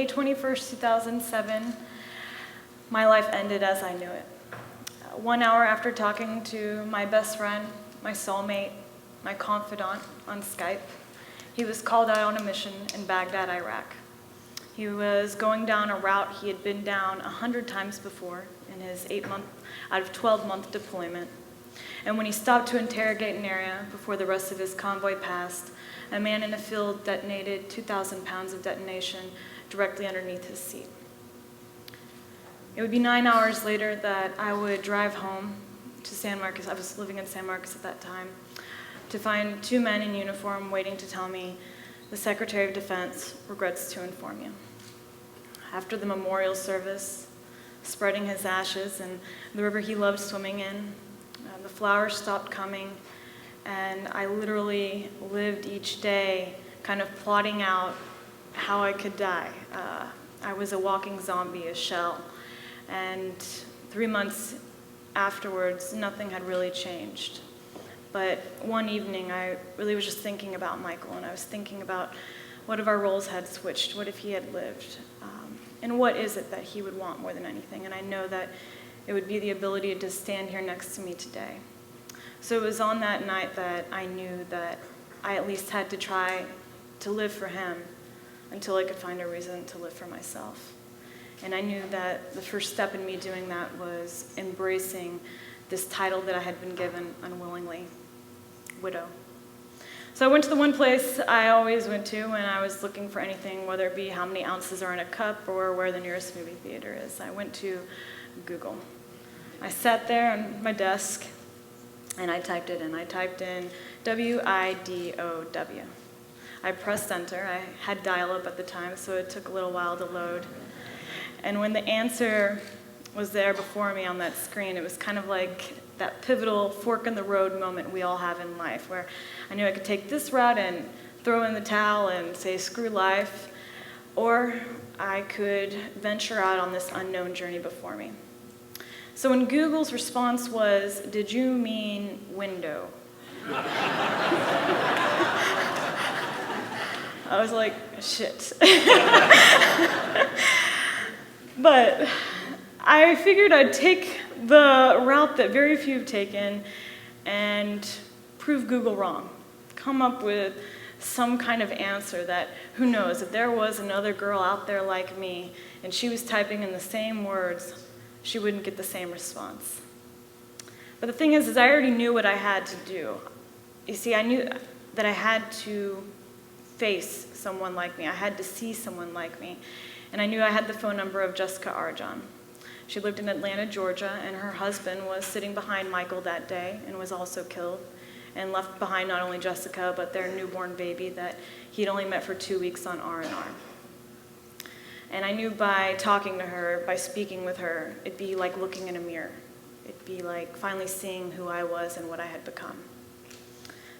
May 21st, 2007, my life ended as I knew it. 1 hour after talking to my best friend, my soulmate, my confidant on Skype, he was called out on a mission in Baghdad, Iraq. He was going down a route he had been down 100 times before in his 8-month out of 12-month deployment. And when he stopped to interrogate an area before the rest of his convoy passed, a man in a field detonated 2,000 pounds of detonation directly underneath his seat. It would be 9 hours later that I would drive home to San Marcos. I was living in San Marcos at that time, to find 2 men in uniform waiting to tell me, the Secretary of Defense regrets to inform you. After the memorial service, spreading his ashes in the river he loved swimming in, the flowers stopped coming, and I literally lived each day kind of plotting out how I could die. I was a walking zombie, a shell, and 3 months afterwards, nothing had really changed. But one evening, I really was just thinking about Michael, and I was thinking about what if our roles had switched, what if he had lived, and what is it that he would want more than anything? And I know that it would be the ability to stand here next to me today. So it was on that night that I knew that I at least had to try to live for him until I could find a reason to live for myself. And I knew that the first step in me doing that was embracing this title that I had been given unwillingly, widow. So I went to the one place I always went to when I was looking for anything, whether it be how many ounces are in a cup or where the nearest movie theater is. I went to Google. I sat there on my desk and I typed it in. I typed in W-I-D-O-W. I pressed enter. I had dial-up at the time, so it took a little while to load. And when the answer was there before me on that screen, it was kind of like that pivotal fork in the road moment we all have in life, where I knew I could take this route and throw in the towel and say screw life, or I could venture out on this unknown journey before me. So when Google's response was, "Did you mean window?" I was like, shit. But I figured I'd take the route that very few have taken and prove Google wrong. Come up with some kind of answer that, who knows, if there was another girl out there like me and she was typing in the same words, she wouldn't get the same response. But the thing is I already knew what I had to do. You see, I knew that I had to face someone like me. I had to see someone like me. And I knew I had the phone number of Jessica Arjan. She lived in Atlanta, Georgia, and her husband was sitting behind Michael that day and was also killed, and left behind not only Jessica, but their newborn baby that he'd only met for 2 weeks on R&R. And I knew by talking to her, by speaking with her, it'd be like looking in a mirror. It'd be like finally seeing who I was and what I had become.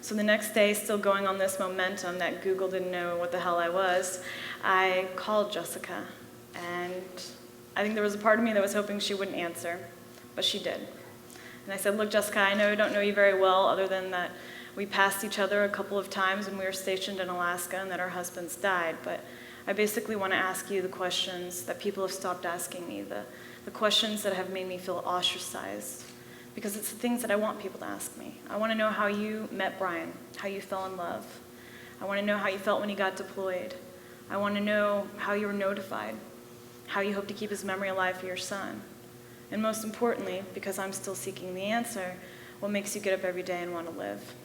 So the next day, still going on this momentum that Google didn't know what the hell I was, I called Jessica, and I think there was a part of me that was hoping she wouldn't answer, but she did. And I said, look, Jessica, I don't know you very well, other than that we passed each other a couple of times when we were stationed in Alaska and that our husbands died, but I basically want to ask you the questions that people have stopped asking me, the questions that have made me feel ostracized, because it's the things that I want people to ask me. I want to know how you met Brian, how you fell in love. I want to know how you felt when he got deployed. I want to know how you were notified, how you hope to keep his memory alive for your son. And most importantly, because I'm still seeking the answer, what makes you get up every day and want to live?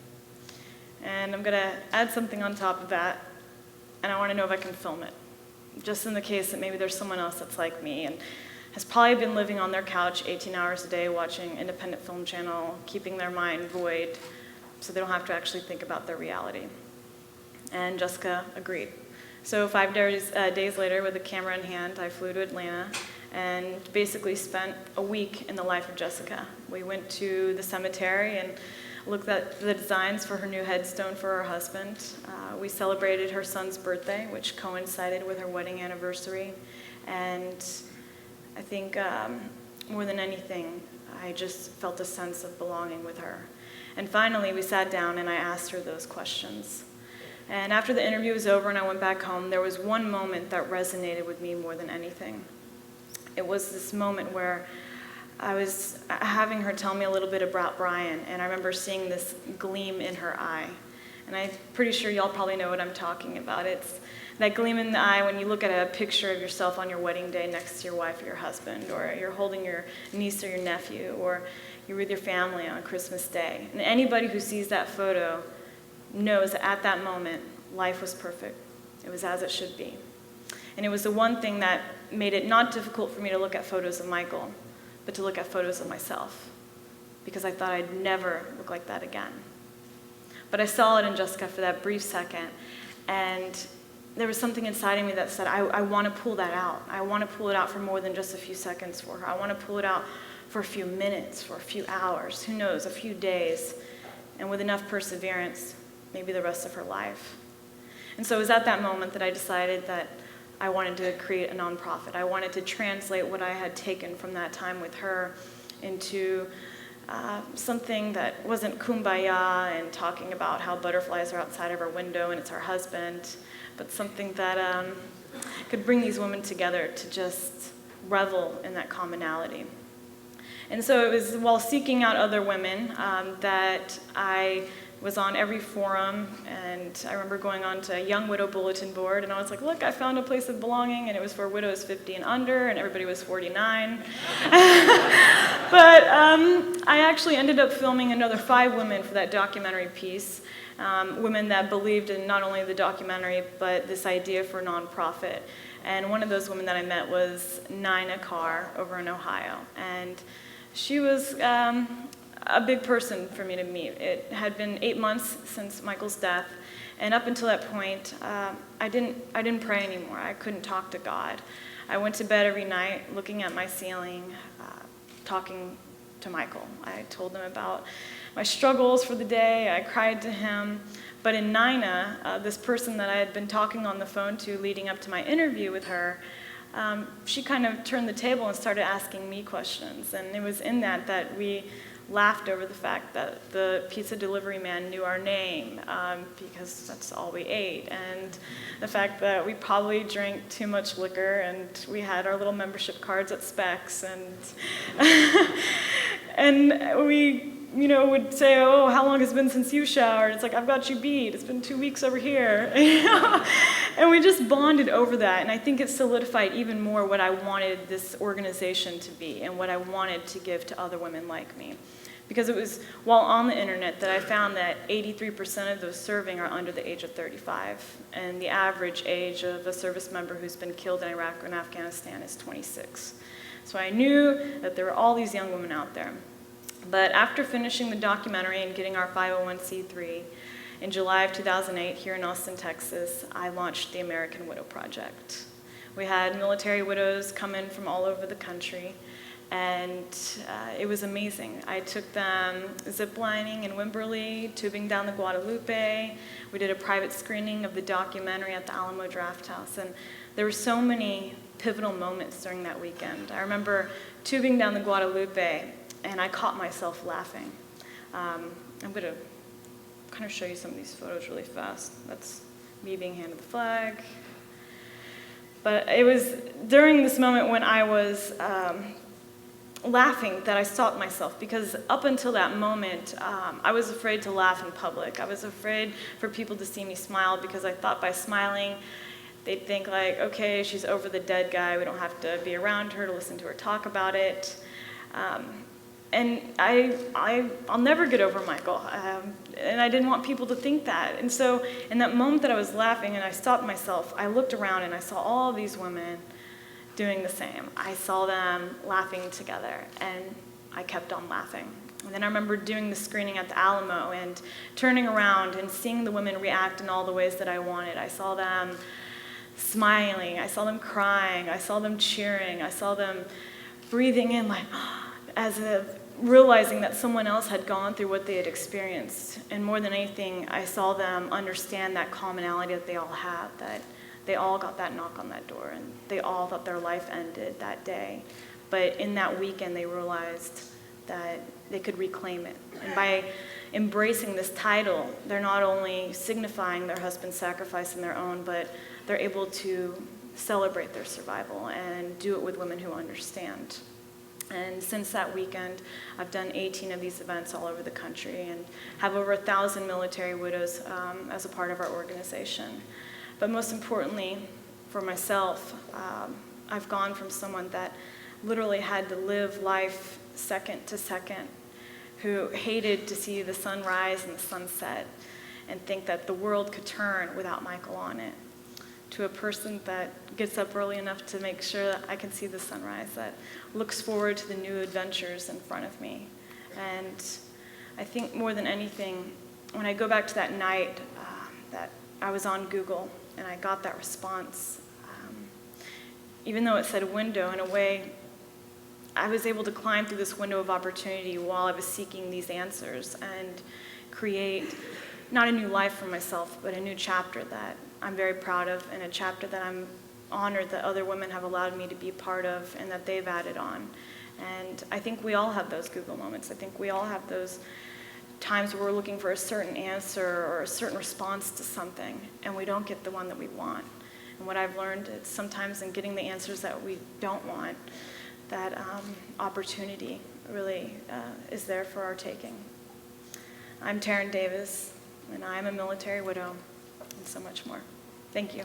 And I'm going to add something on top of that, and I want to know if I can film it, just in the case that maybe there's someone else that's like me and has probably been living on their couch 18 hours a day watching independent film channel, keeping their mind void so they don't have to actually think about their reality. And Jessica agreed. So 5 days later, with a camera in hand, I flew to Atlanta and basically spent a week in the life of Jessica. We went to the cemetery and looked at the designs for her new headstone for her husband. We celebrated her son's birthday, which coincided with her wedding anniversary. And I think more than anything, I just felt a sense of belonging with her. And finally, we sat down and I asked her those questions. And after the interview was over and I went back home, there was one moment that resonated with me more than anything. It was this moment where I was having her tell me a little bit about Brian, and I remember seeing this gleam in her eye. And I'm pretty sure y'all probably know what I'm talking about. It's that gleam in the eye when you look at a picture of yourself on your wedding day next to your wife or your husband, or you're holding your niece or your nephew, or you're with your family on Christmas Day. And anybody who sees that photo knows that at that moment, life was perfect. It was as it should be. And it was the one thing that made it not difficult for me to look at photos of Michael, but to look at photos of myself, because I thought I'd never look like that again. But I saw it in Jessica for that brief second, and there was something inside of me that said, I want to pull that out. I want to pull it out for more than just a few seconds for her. I want to pull it out for a few minutes, for a few hours, who knows, a few days, and with enough perseverance, maybe the rest of her life. And so it was at that moment that I decided that I wanted to create a nonprofit. I wanted to translate what I had taken from that time with her into something that wasn't kumbaya and talking about how butterflies are outside of our window and it's our husband, but something that could bring these women together to just revel in that commonality. And so it was while seeking out other women that I was on every forum, and I remember going on to a Young Widow bulletin board, and I was like, look, I found a place of belonging, and it was for widows 50 and under, and everybody was 49. But I actually ended up filming another 5 women for that documentary piece, women that believed in not only the documentary, but this idea for a nonprofit. And one of those women that I met was Nina Carr over in Ohio, and she was a big person for me to meet. It had been 8 months since Michael's death, and up until that point, I didn't pray anymore. I couldn't talk to God. I went to bed every night looking at my ceiling, talking to Michael. I told him about my struggles for the day. I cried to him. But in Nina, this person that I had been talking on the phone to leading up to my interview with her, she kind of turned the table and started asking me questions. And it was in that we laughed over the fact that the pizza delivery man knew our name because that's all we ate, and the fact that we probably drank too much liquor, and we had our little membership cards at Specs, and and we would say, oh, how long has it been since you showered? It's like, I've got you beat. It's been 2 weeks over here. And we just bonded over that, and I think it solidified even more what I wanted this organization to be and what I wanted to give to other women like me. Because it was while on the internet that I found that 83% of those serving are under the age of 35, and the average age of a service member who's been killed in Iraq and Afghanistan is 26. So I knew that there were all these young women out there. But after finishing the documentary and getting our 501c3, in July of 2008, here in Austin, Texas, I launched the American Widow Project. We had military widows come in from all over the country, and it was amazing. I took them ziplining in Wimberley, tubing down the Guadalupe. We did a private screening of the documentary at the Alamo Draft House, and there were so many pivotal moments during that weekend. I remember tubing down the Guadalupe, and I caught myself laughing. I'm going to kind of show you some of these photos really fast. That's me being handed the flag. But it was during this moment when I was laughing that I stopped myself, because up until that moment, I was afraid to laugh in public. I was afraid for people to see me smile, because I thought by smiling, they'd think like, okay, she's over the dead guy. We don't have to be around her to listen to her talk about it. And I'll never get over Michael, and I didn't want people to think that. And so in that moment that I was laughing and I stopped myself, I looked around and I saw all these women doing the same. I saw them laughing together, and I kept on laughing. And then I remember doing the screening at the Alamo and turning around and seeing the women react in all the ways that I wanted. I saw them smiling, I saw them crying, I saw them cheering, I saw them breathing in like, as if realizing that someone else had gone through what they had experienced. And more than anything, I saw them understand that commonality that they all had, that they all got that knock on that door, and they all thought their life ended that day. But in that weekend, they realized that they could reclaim it. And by embracing this title, they're not only signifying their husband's sacrifice in their own, but they're able to celebrate their survival and do it with women who understand. And since that weekend, I've done 18 of these events all over the country and have over 1,000 military widows as a part of our organization. But most importantly, for myself, I've gone from someone that literally had to live life second to second, who hated to see the sun rise and the sun set and think that the world could turn without Michael on it, to a person that gets up early enough to make sure that I can see the sunrise, that looks forward to the new adventures in front of me. And I think more than anything, when I go back to that night that I was on Google and I got that response, even though it said window, in a way, I was able to climb through this window of opportunity while I was seeking these answers and create not a new life for myself, but a new chapter that I'm very proud of, and a chapter that I'm honored that other women have allowed me to be part of and that they've added on. And I think we all have those Google moments. I think we all have those times where we're looking for a certain answer or a certain response to something, and we don't get the one that we want. And what I've learned is sometimes in getting the answers that we don't want, that opportunity really is there for our taking. I'm Taryn Davis, and I'm a military widow, and so much more. Thank you.